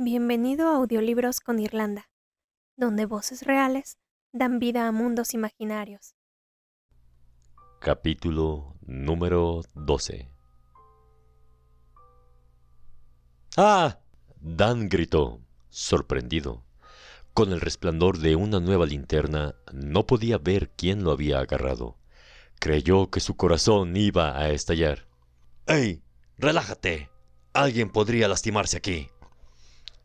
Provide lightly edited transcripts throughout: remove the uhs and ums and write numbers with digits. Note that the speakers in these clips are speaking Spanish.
Bienvenido a Audiolibros con Irlanda, donde voces reales dan vida a mundos imaginarios. Capítulo número 12. ¡Ah! Dan gritó, sorprendido. Con el resplandor de una nueva linterna, no podía ver quién lo había agarrado. Creyó que su corazón iba a estallar. ¡Ey! ¡Relájate! Alguien podría lastimarse aquí.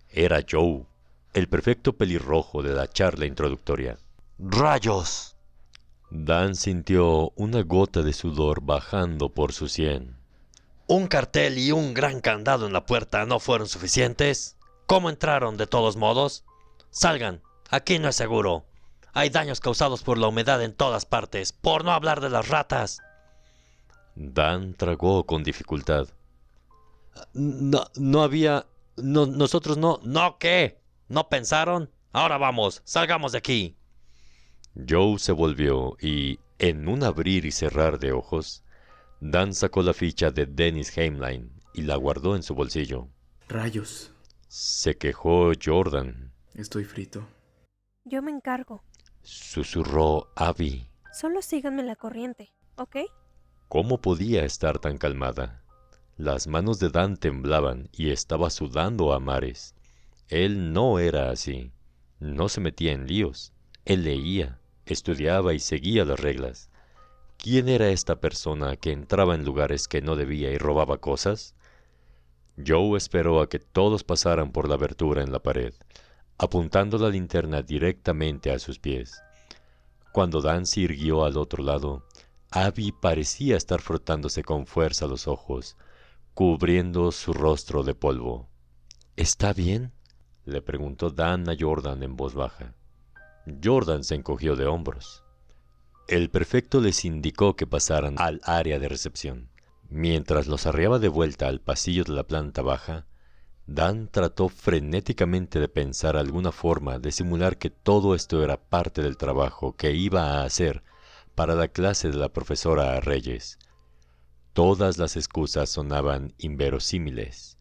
Era Joe, el perfecto pelirrojo de la charla introductoria. ¡Rayos! Dan sintió una gota de sudor bajando por su sien. ¿Un cartel y un gran candado en la puerta no fueron suficientes? ¿Cómo entraron de todos modos? Salgan, aquí no es seguro. Hay daños causados por la humedad en todas partes, por no hablar de las ratas. Dan tragó con dificultad. No había... nosotros no... ¿No qué? ¿No pensaron? Ahora vamos, salgamos de aquí. Joe se volvió y, en un abrir y cerrar de ojos, Dan sacó la ficha de Dennis Heimline y la guardó en su bolsillo. Rayos, Se quejó Jordan. estoy frito. Yo me encargo. Susurró Abby. Solo síganme la corriente, ¿ok? ¿Cómo podía estar tan calmada? Las manos de Dan temblaban y estaba sudando a mares. Él no era así. No se metía en líos. Él leía, estudiaba y seguía las reglas. ¿Quién era esta persona que entraba en lugares que no debía y robaba cosas? Joe esperó a que todos pasaran por la abertura en la pared, apuntando la linterna directamente a sus pies. Cuando Dan se irguió al otro lado, Abby parecía estar frotándose con fuerza los ojos, cubriendo su rostro de polvo. ¿Está bien?, le preguntó Dan a Jordan en voz baja. Jordan se encogió de hombros. El prefecto les indicó que pasaran al área de recepción. Mientras los arreaba de vuelta al pasillo de la planta baja, Dan trató frenéticamente de pensar alguna forma de simular que todo esto era parte del trabajo que iba a hacer para la clase de la profesora Reyes. Todas las excusas sonaban inverosímiles.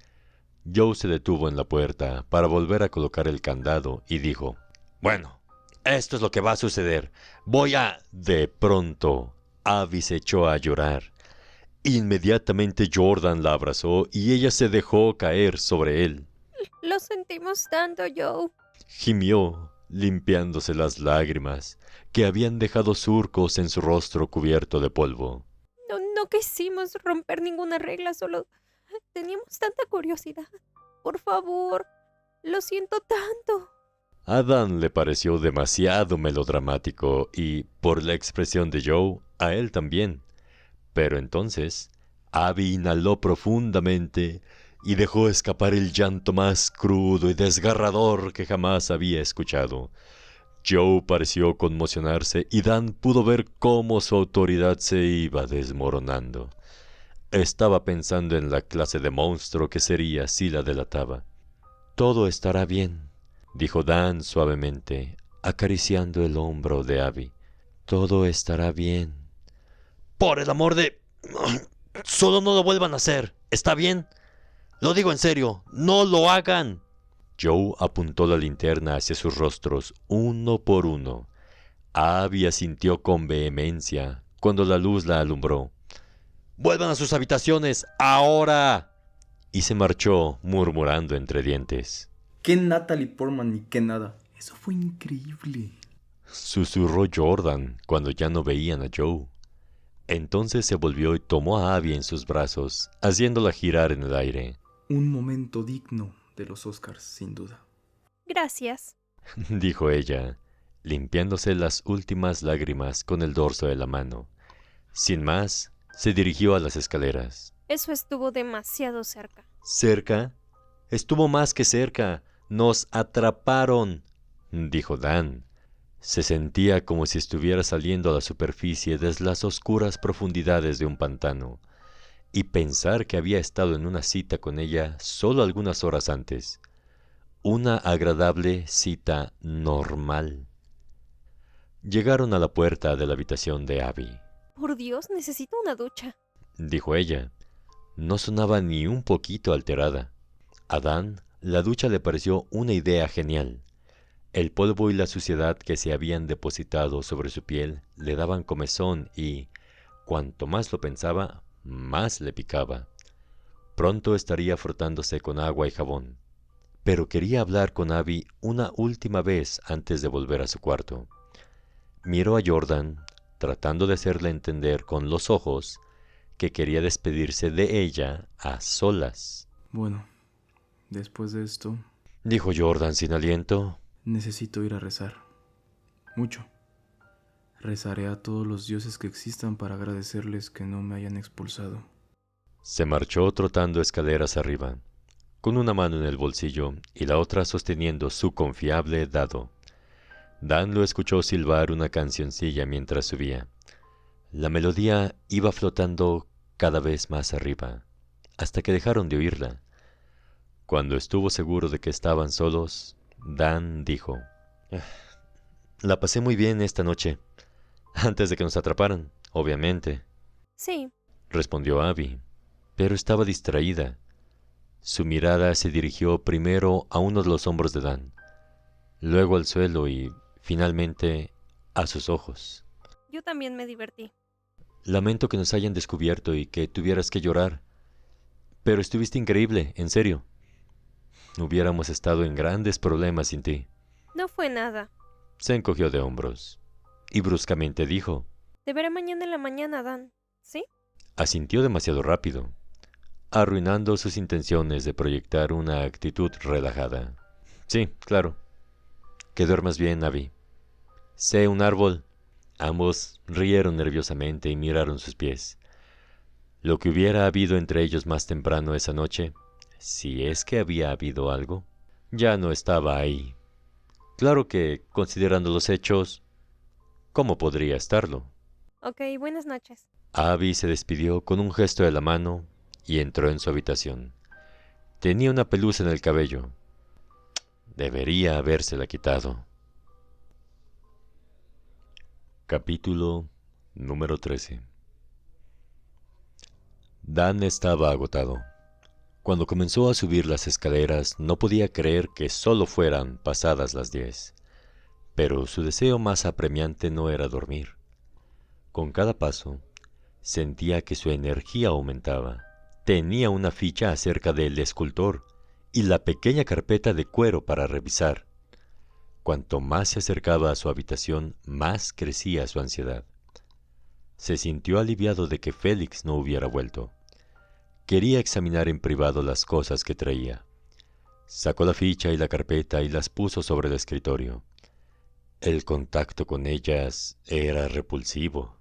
Joe se detuvo en la puerta para volver a colocar el candado y dijo: «Bueno, esto es lo que va a suceder. Voy a...» De pronto, Abby se echó a llorar. Inmediatamente Jordan la abrazó y ella se dejó caer sobre él. Lo sentimos tanto, Joe. Gimió, limpiándose las lágrimas, que habían dejado surcos en su rostro cubierto de polvo. No quisimos romper ninguna regla, solo teníamos tanta curiosidad. Por favor, lo siento tanto. A Dan le pareció demasiado melodramático y, por la expresión de Joe, a él también. Pero entonces, Abby inhaló profundamente y dejó escapar el llanto más crudo y desgarrador que jamás había escuchado. Joe pareció conmocionarse y Dan pudo ver cómo su autoridad se iba desmoronando. Estaba pensando en la clase de monstruo que sería si la delataba. «Todo estará bien», dijo Dan suavemente, acariciando el hombro de Abby. «Todo estará bien». «Por el amor de... solo no lo vuelvan a hacer, ¿está bien? Lo digo en serio, no lo hagan». Joe apuntó la linterna hacia sus rostros, uno por uno. Abby asintió con vehemencia cuando la luz la alumbró. «¡Vuelvan a sus habitaciones, ahora!» Y se marchó, murmurando entre dientes. ¿Qué Natalie Portman ni qué nada? Eso fue increíble. Susurró Jordan cuando ya no veían a Joe. Entonces se volvió y tomó a Abby en sus brazos, haciéndola girar en el aire. Un momento digno de los Oscars, sin duda. Gracias. Dijo ella, limpiándose las últimas lágrimas con el dorso de la mano. Sin más, se dirigió a las escaleras. Eso estuvo demasiado cerca. ¿Cerca? Estuvo más que cerca. Nos atraparon, dijo Dan. Se sentía como si estuviera saliendo a la superficie desde las oscuras profundidades de un pantano, y pensar que había estado en una cita con ella solo algunas horas antes. Una agradable cita normal. Llegaron a la puerta de la habitación de Abby. Por Dios, necesito una ducha. Dijo ella. No sonaba ni un poquito alterada. A Dan La ducha le pareció una idea genial. El polvo y la suciedad que se habían depositado sobre su piel le daban comezón y, cuanto más lo pensaba, más le picaba. Pronto estaría frotándose con agua y jabón. Pero quería hablar con Abby una última vez antes de volver a su cuarto. Miró a Jordan, tratando de hacerle entender con los ojos que quería despedirse de ella a solas. Bueno, después de esto, Dijo Jordan sin aliento. necesito ir a rezar. Mucho. Rezaré a todos los dioses que existan para agradecerles que no me hayan expulsado. Se marchó trotando escaleras arriba, con una mano en el bolsillo y la otra sosteniendo su confiable dado. Dan lo escuchó silbar una cancioncilla mientras subía. La melodía iba flotando cada vez más arriba, hasta que dejaron de oírla. Cuando estuvo seguro de que estaban solos, Dan dijo: La pasé muy bien esta noche, antes de que nos atraparan, obviamente, Sí, respondió Abby, pero estaba distraída. Su mirada se dirigió primero a uno de los hombros de Dan, luego al suelo y, finalmente, a sus ojos. yo también me divertí. Lamento que nos hayan descubierto y que tuvieras que llorar, pero estuviste increíble, en serio. Hubiéramos estado en grandes problemas sin ti. No fue nada. Se encogió de hombros y bruscamente dijo. Te veré mañana en la mañana, Dan. ¿Sí? Asintió demasiado rápido, arruinando sus intenciones de proyectar una actitud relajada. Sí, claro. Que duermas bien, Abby. Sé un árbol. Ambos rieron nerviosamente y miraron sus pies. Lo que hubiera habido entre ellos más temprano esa noche, si es que había habido algo, ya no estaba ahí. Claro que, considerando los hechos, ¿cómo podría estarlo? Ok, buenas noches. Abby se despidió con un gesto de la mano y entró en su habitación. Tenía una pelusa en el cabello. Debería habérsela quitado. Capítulo número 13. Dan estaba agotado. Cuando comenzó a subir las escaleras, no podía creer que solo fueran pasadas las 10. Pero su deseo más apremiante no era dormir. Con cada paso, sentía que su energía aumentaba. Tenía una ficha acerca del escultor y la pequeña carpeta de cuero para revisar. Cuanto más se acercaba a su habitación, más crecía su ansiedad. Se sintió aliviado de que Félix no hubiera vuelto. Quería examinar en privado las cosas que traía. Sacó la ficha y la carpeta y las puso sobre el escritorio. El contacto con ellas era repulsivo.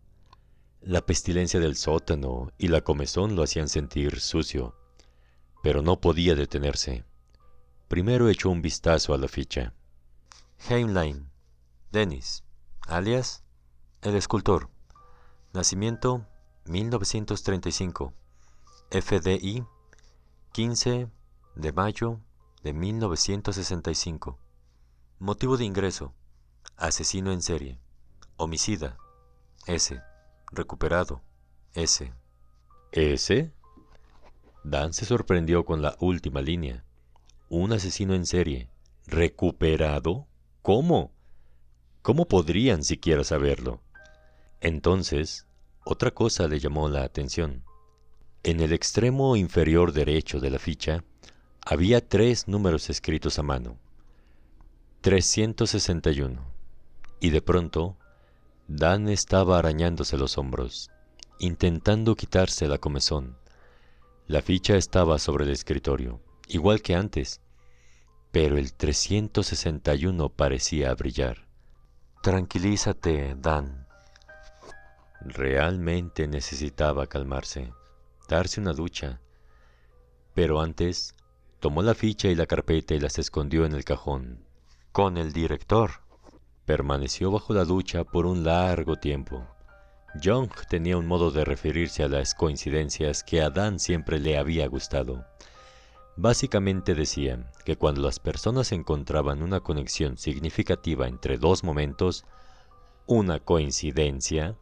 La pestilencia del sótano y la comezón lo hacían sentir sucio, pero no podía detenerse. Primero echó un vistazo a la ficha. Heinlein, Dennis, alias el escultor. Nacimiento 1935. FDI 15 de mayo de 1965. Motivo de ingreso: asesino en serie. Homicida: S. Recuperado: S. ¿S? Dan se sorprendió con la última línea. Un asesino en serie. ¿Recuperado? ¿Cómo? ¿Cómo podrían siquiera saberlo? Entonces, otra cosa le llamó la atención. En el extremo inferior derecho de la ficha había 3 números escritos a mano. 361. Y de pronto, Dan estaba arañándose los hombros, intentando quitarse la comezón. La ficha estaba sobre el escritorio, igual que antes, pero el 361 parecía brillar. Tranquilízate, Dan. Realmente necesitaba calmarse, darse una ducha. Pero antes, tomó la ficha y la carpeta y las escondió en el cajón. Con el director. Permaneció bajo la ducha por un largo tiempo. Young tenía un modo de referirse a las coincidencias que a Dan siempre le había gustado. Básicamente decía que cuando las personas encontraban una conexión significativa entre 2 momentos, una coincidencia,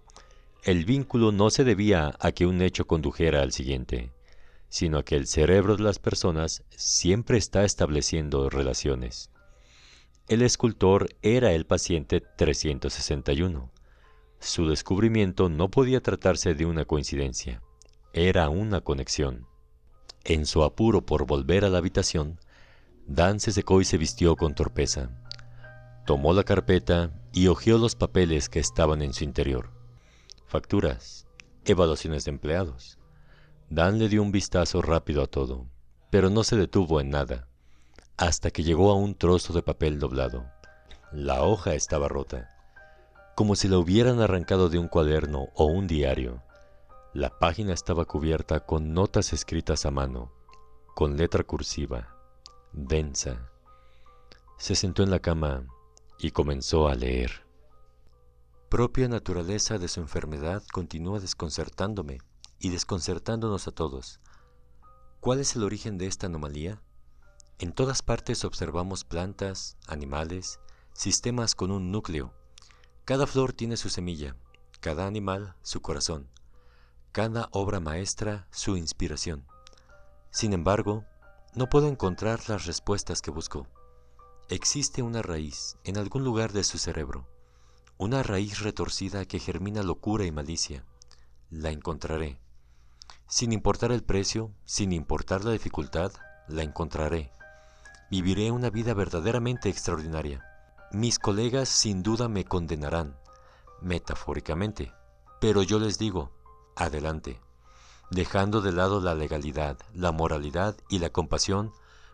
el vínculo no se debía a que un hecho condujera al siguiente, sino a que el cerebro de las personas siempre está estableciendo relaciones. El escultor era el paciente 361. Su descubrimiento no podía tratarse de una coincidencia, era una conexión. En su apuro por volver a la habitación, Dan se secó y se vistió con torpeza. Tomó la carpeta y hojeó los papeles que estaban en su interior. Facturas, evaluaciones de empleados. Dan le dio un vistazo rápido a todo, pero no se detuvo en nada, hasta que llegó a un trozo de papel doblado. La hoja estaba rota, como si la hubieran arrancado de un cuaderno o un diario. La página estaba cubierta con notas escritas a mano, con letra cursiva, densa. Se sentó en la cama y comenzó a leer. Propia naturaleza de su enfermedad continúa desconcertándome y desconcertándonos a todos. ¿Cuál es el origen de esta anomalía? En todas partes observamos plantas, animales, sistemas con un núcleo. Cada flor tiene su semilla, cada animal su corazón, cada obra maestra su inspiración. Sin embargo, no puedo encontrar las respuestas que busco. Existe una raíz en algún lugar de su cerebro, una raíz retorcida que germina locura y malicia. La encontraré. Sin importar el precio, sin importar la dificultad, la encontraré. Viviré una vida verdaderamente extraordinaria. Mis colegas sin duda me condenarán, metafóricamente, pero yo les digo, adelante. Dejando de lado la legalidad, la moralidad y la compasión,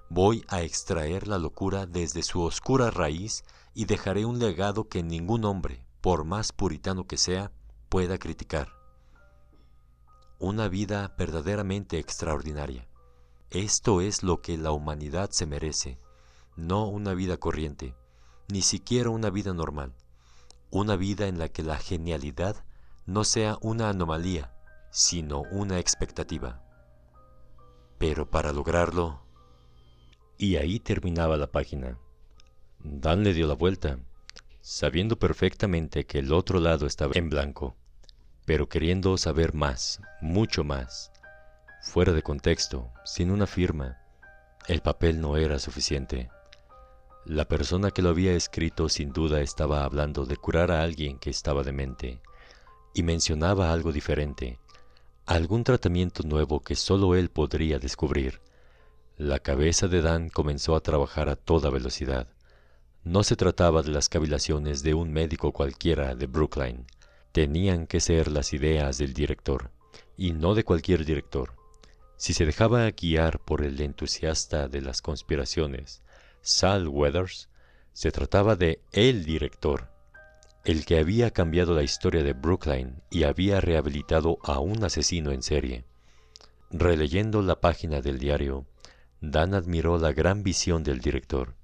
voy a extraer la locura desde su oscura raíz y dejaré un legado que ningún hombre, por más puritano que sea, pueda criticar. Una vida verdaderamente extraordinaria. Esto es lo que la humanidad se merece, no una vida corriente, ni siquiera una vida normal, una vida en la que la genialidad no sea una anomalía, sino una expectativa. Pero para lograrlo... Y ahí terminaba la página. Dan le dio la vuelta, sabiendo perfectamente que el otro lado estaba en blanco, pero queriendo saber más, mucho más. Fuera de contexto, sin una firma, el papel no era suficiente. La persona que lo había escrito sin duda estaba hablando de curar a alguien que estaba demente, y mencionaba algo diferente, algún tratamiento nuevo que solo él podría descubrir. La cabeza de Dan comenzó a trabajar a toda velocidad. No se trataba de las cavilaciones de un médico cualquiera de Brookline. Tenían que ser las ideas del director, y no de cualquier director. Si se dejaba guiar por el entusiasta de las conspiraciones, Sal Weathers, se trataba de el director, el que había cambiado la historia de Brookline y había rehabilitado a un asesino en serie. Releyendo la página del diario, Dan admiró la gran visión del director.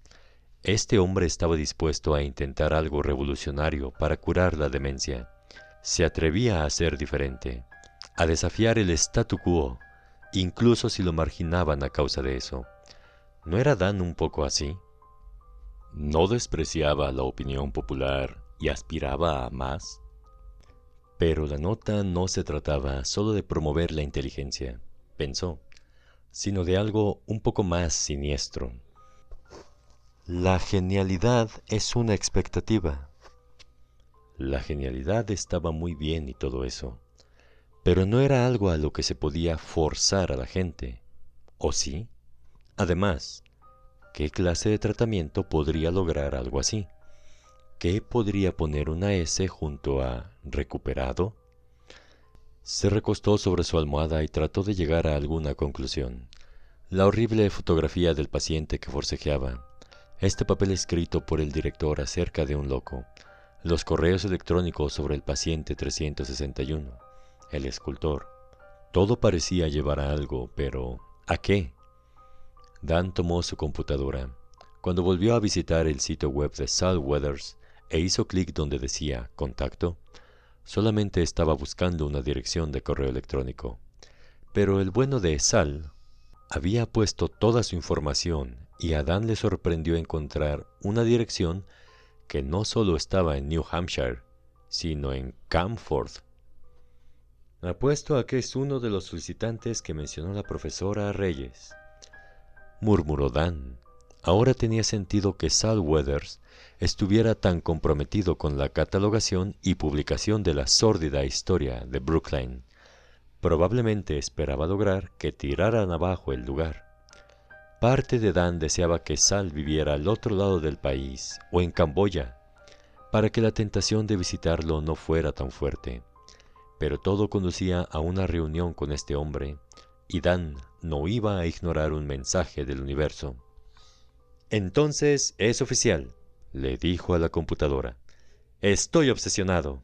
Este hombre estaba dispuesto a intentar algo revolucionario para curar la demencia. Se atrevía a ser diferente, a desafiar el statu quo, incluso si lo marginaban a causa de eso. ¿No era Dan un poco así? ¿No despreciaba la opinión popular y aspiraba a más? Pero la nota no se trataba solo de promover la inteligencia, pensó, sino de algo un poco más siniestro. La genialidad es una expectativa. La genialidad estaba muy bien y todo eso, pero no era algo a lo que se podía forzar a la gente, ¿o sí? Además, ¿qué clase de tratamiento podría lograr algo así? ¿Qué podría poner una S junto a recuperado? Se recostó sobre su almohada y trató de llegar a alguna conclusión. La horrible fotografía del paciente que forcejeaba, este papel escrito por el director acerca de un loco, los correos electrónicos sobre el paciente 361, el escultor. Todo parecía llevar a algo, pero ¿a qué? Dan tomó su computadora. Cuando volvió a visitar el sitio web de Sal Weathers e hizo clic donde decía «Contacto», solamente estaba buscando una dirección de correo electrónico. Pero el bueno de Sal había puesto toda su información y a Dan le sorprendió encontrar una dirección que no solo estaba en New Hampshire, sino en Camford. Apuesto a que es uno de los solicitantes que mencionó la profesora Reyes, murmuró Dan. Ahora tenía sentido que Sal Weathers estuviera tan comprometido con la catalogación y publicación de la sórdida historia de Brookline. Probablemente esperaba lograr que tiraran abajo el lugar. Parte de Dan deseaba que Sal viviera al otro lado del país o en Camboya, para que la tentación de visitarlo no fuera tan fuerte. Pero todo conducía a una reunión con este hombre, y Dan no iba a ignorar un mensaje del universo. «Entonces es oficial», le dijo a la computadora. «Estoy obsesionado».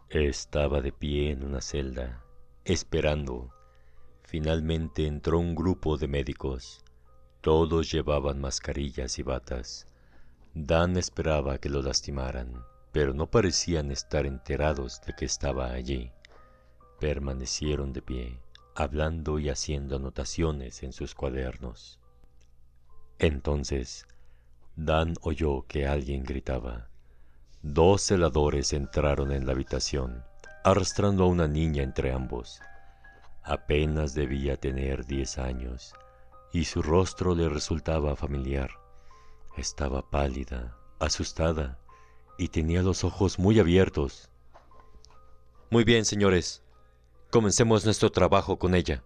Estaba de pie en una celda, esperando. Finalmente entró un grupo de médicos. Todos llevaban mascarillas y batas. Dan esperaba que lo lastimaran, pero no parecían estar enterados de que estaba allí. Permanecieron de pie, hablando y haciendo anotaciones en sus cuadernos. Entonces, Dan oyó que alguien gritaba. 2 celadores entraron en la habitación, arrastrando a una niña entre ambos. Apenas debía tener 10 años, y su rostro le resultaba familiar. Estaba pálida, asustada, y tenía los ojos muy abiertos. «Muy bien, señores. Comencemos nuestro trabajo con ella».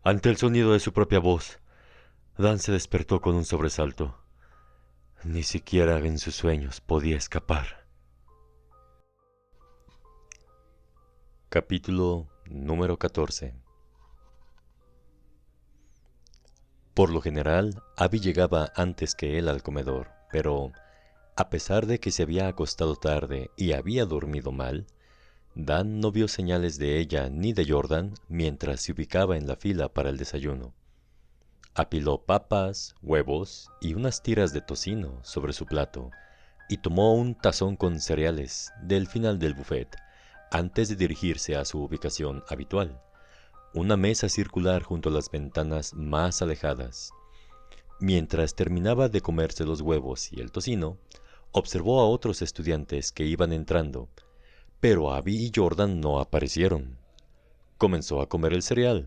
Ante el sonido de su propia voz, Dan se despertó con un sobresalto. Ni siquiera en sus sueños podía escapar. Capítulo número 14. Por lo general, Abby llegaba antes que él al comedor, pero, a pesar de que se había acostado tarde y había dormido mal, Dan no vio señales de ella ni de Jordan mientras se ubicaba en la fila para el desayuno. Apiló papas, huevos y unas tiras de tocino sobre su plato y tomó un tazón con cereales del final del buffet antes de dirigirse a su ubicación habitual, una mesa circular junto a las ventanas más alejadas. Mientras terminaba de comerse los huevos y el tocino, observó a otros estudiantes que iban entrando, pero Abby y Jordan no aparecieron. Comenzó a comer el cereal,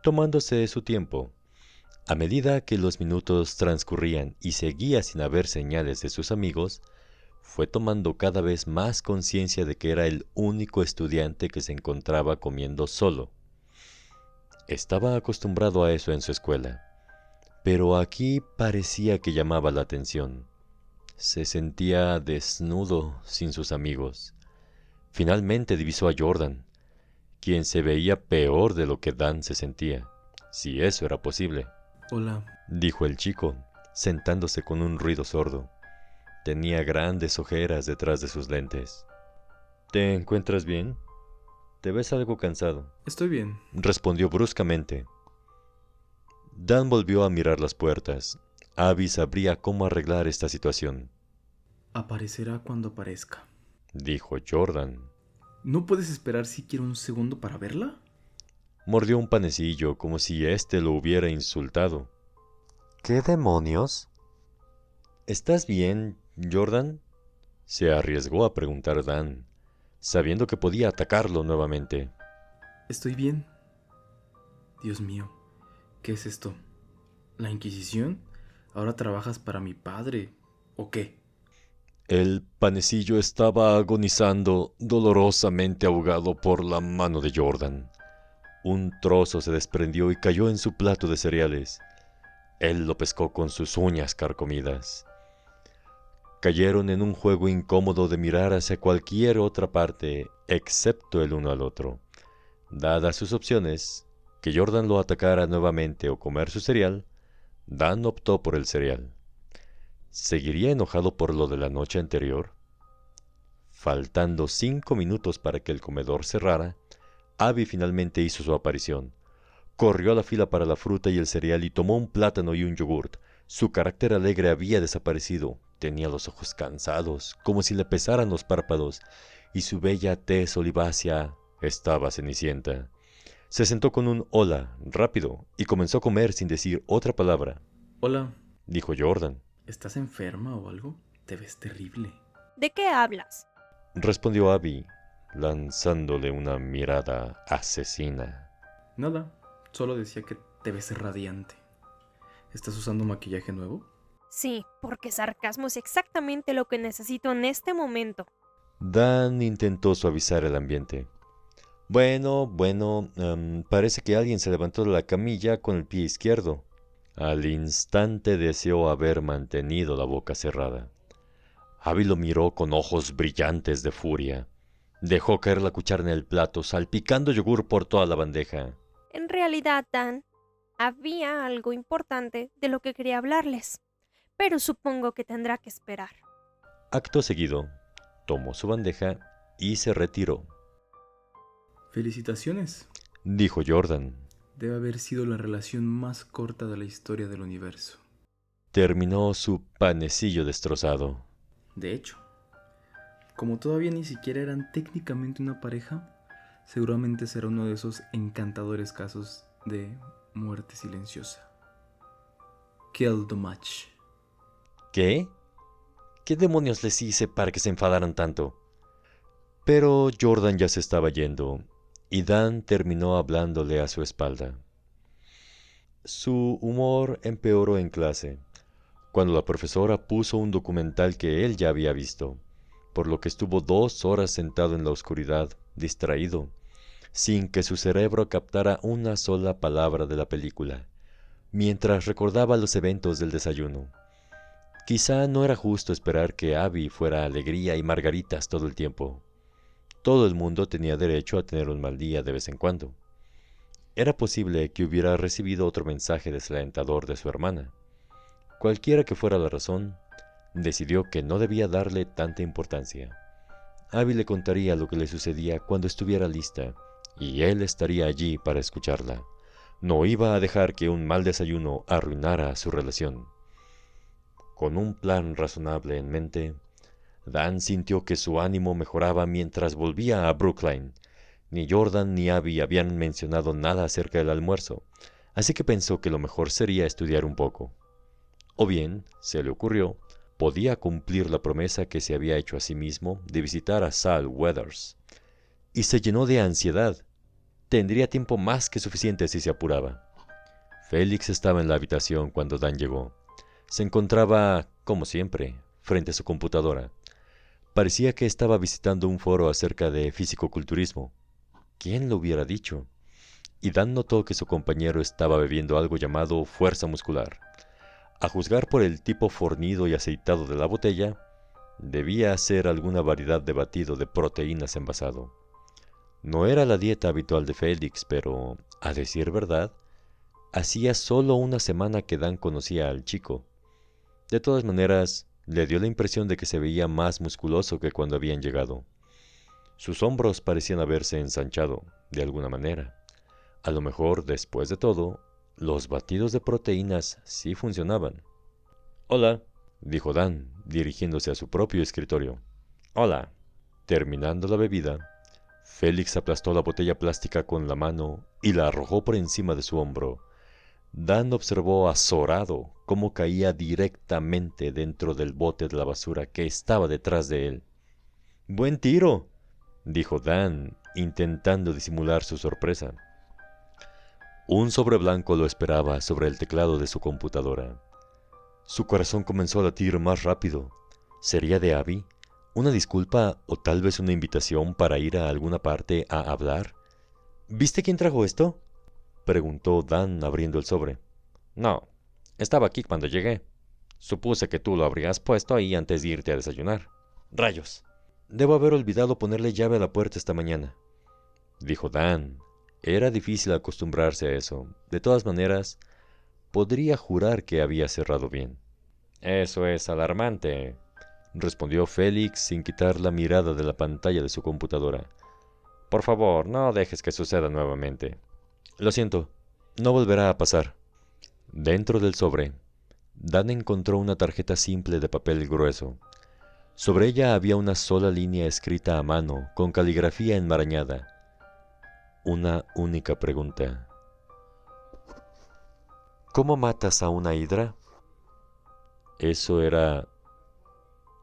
tomándose su tiempo. A medida que los minutos transcurrían y seguía sin haber señales de sus amigos, fue tomando cada vez más conciencia de que era el único estudiante que se encontraba comiendo solo. Estaba acostumbrado a eso en su escuela, pero aquí parecía que llamaba la atención. Se sentía desnudo sin sus amigos. Finalmente divisó a Jordan, quien se veía peor de lo que Dan se sentía, si eso era posible. Hola. Dijo el chico, sentándose con un ruido sordo. Tenía grandes ojeras detrás de sus lentes. ¿Te encuentras bien? Te ves algo cansado. Estoy bien. Respondió bruscamente. Dan volvió a mirar las puertas. Abby sabría cómo arreglar esta situación. Aparecerá cuando aparezca. Dijo Jordan. ¿No puedes esperar siquiera un segundo para verla? Mordió un panecillo como si éste lo hubiera insultado. ¿Qué demonios? ¿Estás bien, Jordan? Se arriesgó a preguntar Dan, sabiendo que podía atacarlo nuevamente. Estoy bien. Dios mío, ¿qué es esto? ¿La Inquisición? ¿Ahora trabajas para mi padre? ¿O qué? El panecillo estaba agonizando, dolorosamente ahogado por la mano de Jordan. Un trozo se desprendió y cayó en su plato de cereales. Él lo pescó con sus uñas carcomidas. Cayeron en un juego incómodo de mirar hacia cualquier otra parte, excepto el uno al otro. Dadas sus opciones, que Jordan lo atacara nuevamente o comer su cereal, Dan optó por el cereal. ¿Seguiría enojado por lo de la noche anterior? Faltando 5 minutos para que el comedor cerrara, Abby finalmente hizo su aparición. Corrió a la fila para la fruta y el cereal y tomó un plátano y un yogurt. Su carácter alegre había desaparecido. Tenía los ojos cansados, como si le pesaran los párpados, y su bella tez olivácea estaba cenicienta. Se sentó con un hola rápido y comenzó a comer sin decir otra palabra. Hola. Dijo Jordan. ¿Estás enferma o algo? Te ves terrible. ¿De qué hablas? respondió Abby, lanzándole una mirada asesina. Nada, solo decía que te ves radiante. ¿Estás usando maquillaje nuevo? Sí, porque sarcasmo es exactamente lo que necesito en este momento. Dan intentó suavizar el ambiente. Bueno, parece que alguien se levantó de la camilla con el pie izquierdo. Al instante deseó haber mantenido la boca cerrada. Abby lo miró con ojos brillantes de furia. Dejó caer la cuchara en el plato, salpicando yogur por toda la bandeja. En realidad, Dan, había algo importante de lo que quería hablarles, pero supongo que tendrá que esperar. Acto seguido, tomó su bandeja y se retiró. Felicitaciones. Dijo Jordan. Debe haber sido la relación más corta de la historia del universo. Terminó su panecillo destrozado. De hecho, como todavía ni siquiera eran técnicamente una pareja, seguramente será uno de esos encantadores casos de muerte silenciosa. Kill the match. ¿Qué? ¿Qué demonios les hice para que se enfadaran tanto? Pero Jordan ya se estaba yendo, y Dan terminó hablándole a su espalda. Su humor empeoró en clase, cuando la profesora puso un documental que él ya había visto, por lo que estuvo 2 horas sentado en la oscuridad, distraído, sin que su cerebro captara una sola palabra de la película, mientras recordaba los eventos del desayuno. Quizá no era justo esperar que Abby fuera alegría y margaritas todo el tiempo. Todo el mundo tenía derecho a tener un mal día de vez en cuando. Era posible que hubiera recibido otro mensaje desalentador de su hermana. Cualquiera que fuera la razón, decidió que no debía darle tanta importancia. Abby le contaría lo que le sucedía cuando estuviera lista, y él estaría allí para escucharla. No iba a dejar que un mal desayuno arruinara su relación. Con un plan razonable en mente, Dan sintió que su ánimo mejoraba mientras volvía a Brookline. Ni Jordan ni Abby habían mencionado nada acerca del almuerzo, así que pensó que lo mejor sería estudiar un poco. O bien, se le ocurrió, podía cumplir la promesa que se había hecho a sí mismo de visitar a Sal Weathers. Y se llenó de ansiedad. Tendría tiempo más que suficiente si se apuraba. Félix estaba en la habitación cuando Dan llegó. Se encontraba, como siempre, frente a su computadora. Parecía que estaba visitando un foro acerca de fisicoculturismo. ¿Quién lo hubiera dicho? Y Dan notó que su compañero estaba bebiendo algo llamado fuerza muscular. A juzgar por el tipo fornido y aceitado de la botella, debía ser alguna variedad de batido de proteínas envasado. No era la dieta habitual de Félix, pero, a decir verdad, hacía solo una semana que Dan conocía al chico. De todas maneras, le dio la impresión de que se veía más musculoso que cuando habían llegado. Sus hombros parecían haberse ensanchado, de alguna manera. A lo mejor, después de todo, los batidos de proteínas sí funcionaban. «Hola», dijo Dan, dirigiéndose a su propio escritorio. «Hola». Terminando la bebida, Félix aplastó la botella plástica con la mano y la arrojó por encima de su hombro. Dan observó azorado cómo caía directamente dentro del bote de la basura que estaba detrás de él. «Buen tiro», dijo Dan, intentando disimular su sorpresa. Un sobre blanco lo esperaba sobre el teclado de su computadora. Su corazón comenzó a latir más rápido. ¿Sería de Abby? ¿Una disculpa o tal vez una invitación para ir a alguna parte a hablar? ¿Viste quién trajo esto?, preguntó Dan abriendo el sobre. No, estaba aquí cuando llegué. Supuse que tú lo habrías puesto ahí antes de irte a desayunar. Rayos. Debo haber olvidado ponerle llave a la puerta esta mañana, dijo Dan. Era difícil acostumbrarse a eso. De todas maneras, podría jurar que había cerrado bien. Eso es alarmante, respondió Félix sin quitar la mirada de la pantalla de su computadora. Por favor, no dejes que suceda nuevamente. Lo siento, no volverá a pasar. Dentro del sobre, Dan encontró una tarjeta simple de papel grueso. Sobre ella había una sola línea escrita a mano, con caligrafía enmarañada. Una única pregunta. ¿Cómo matas a una hidra? Eso era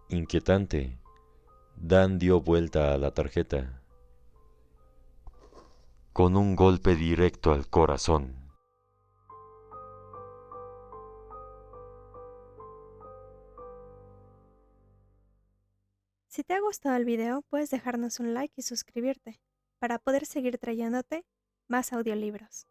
inquietante. Dan dio vuelta a la tarjeta. Con un golpe directo al corazón. Si te ha gustado el video, puedes dejarnos un like y suscribirte para poder seguir trayéndote más audiolibros.